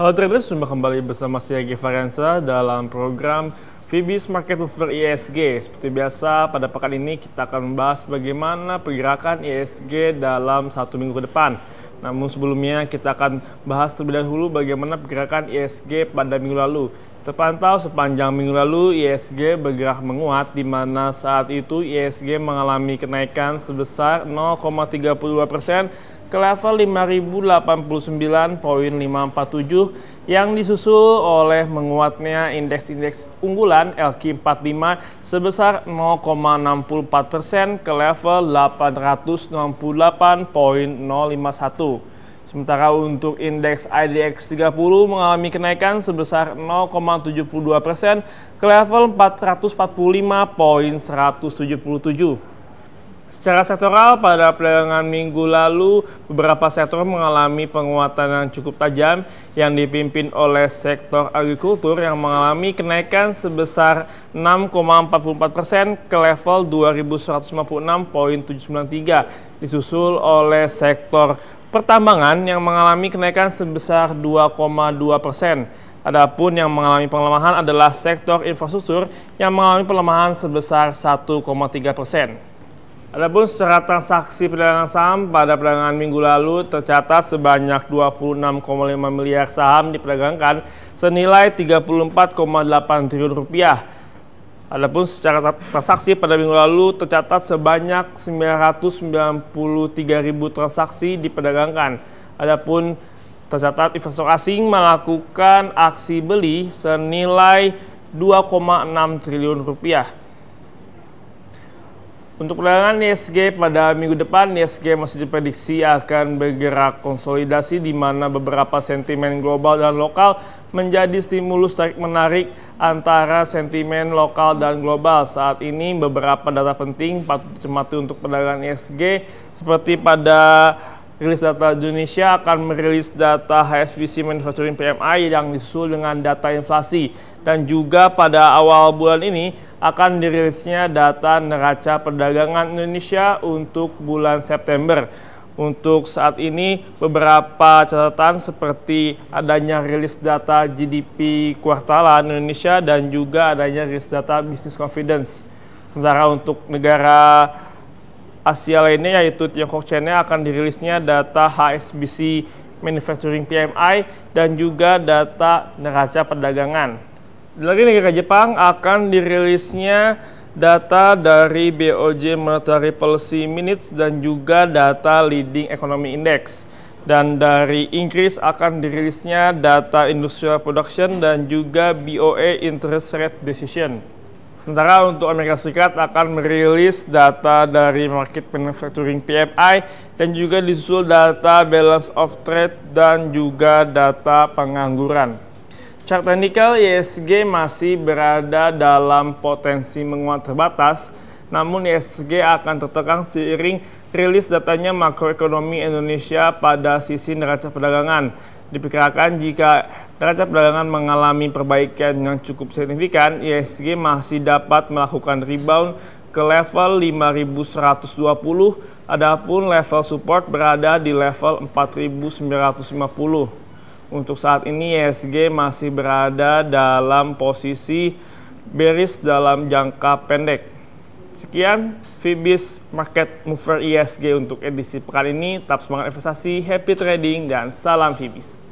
Halo traders, jumpa kembali bersama saya Egi Farensa dalam program Fibis Market Mover ISG. Seperti biasa, pada pekan ini kita akan membahas bagaimana pergerakan ISG dalam satu minggu ke depan. Namun sebelumnya kita akan bahas terlebih dahulu bagaimana pergerakan ISG pada minggu lalu. Terpantau sepanjang minggu lalu ISG bergerak menguat, di mana saat itu ISG mengalami kenaikan sebesar 0,32% ke level 5.089,547 yang disusul oleh menguatnya indeks-indeks unggulan LQ45 sebesar 0,64% ke level 868,051. Sementara untuk indeks IDX 30 mengalami kenaikan sebesar 0,72% ke level 445,177. Secara sektoral, pada perdagangan minggu lalu, beberapa sektor mengalami penguatan yang cukup tajam yang dipimpin oleh sektor agrikultur yang mengalami kenaikan sebesar 6,44% ke level 2.156,793, disusul oleh sektor pertambangan yang mengalami kenaikan sebesar 2,2%. Adapun yang mengalami pelemahan adalah sektor infrastruktur yang mengalami pelemahan sebesar 1,3%. Adapun secara transaksi perdagangan saham pada perdagangan minggu lalu tercatat sebanyak 26,5 miliar saham diperdagangkan senilai 34,8 triliun rupiah. Adapun secara transaksi pada minggu lalu tercatat sebanyak 993.000 transaksi diperdagangkan. Adapun tercatat investor asing melakukan aksi beli senilai 2,6 triliun rupiah. Untuk perdagangan ISG pada minggu depan, ISG masih diprediksi akan bergerak konsolidasi di mana beberapa sentimen global dan lokal menjadi stimulus tarik-menarik antara sentimen lokal dan global. Saat ini beberapa data penting patut dicermati untuk perdagangan ISG, seperti pada rilis data Indonesia akan merilis data HSBC Manufacturing PMI yang disusul dengan data inflasi, dan juga pada awal bulan ini akan dirilisnya data neraca perdagangan Indonesia untuk bulan September. Untuk saat ini beberapa catatan seperti adanya rilis data GDP kuartalan Indonesia dan juga adanya rilis data business confidence. Sementara untuk negara Asia lainnya yaitu Tiongkok, China akan dirilisnya data HSBC Manufacturing PMI dan juga data neraca perdagangan. Lagi negara Jepang akan dirilisnya data dari BOJ Monetary Policy Minutes dan juga data Leading Economy Index. Dan dari Inggris akan dirilisnya data Industrial Production dan juga BOE Interest Rate Decision. Sementara untuk Amerika Serikat akan merilis data dari Market Manufacturing PMI dan juga disusul data Balance of Trade dan juga data pengangguran. Chart teknikal ISG masih berada dalam potensi menguat terbatas, namun ISG akan tertekan seiring rilis datanya makroekonomi Indonesia pada sisi neraca perdagangan. Diperkirakan jika neraca perdagangan mengalami perbaikan yang cukup signifikan, ISG masih dapat melakukan rebound ke level 5.120, adapun level support berada di level 4.950. Untuk saat ini ISG masih berada dalam posisi bearish dalam jangka pendek. Sekian Fibis Market Mover ISG untuk edisi pekan ini. Tetap semangat investasi, happy trading, dan salam Fibis.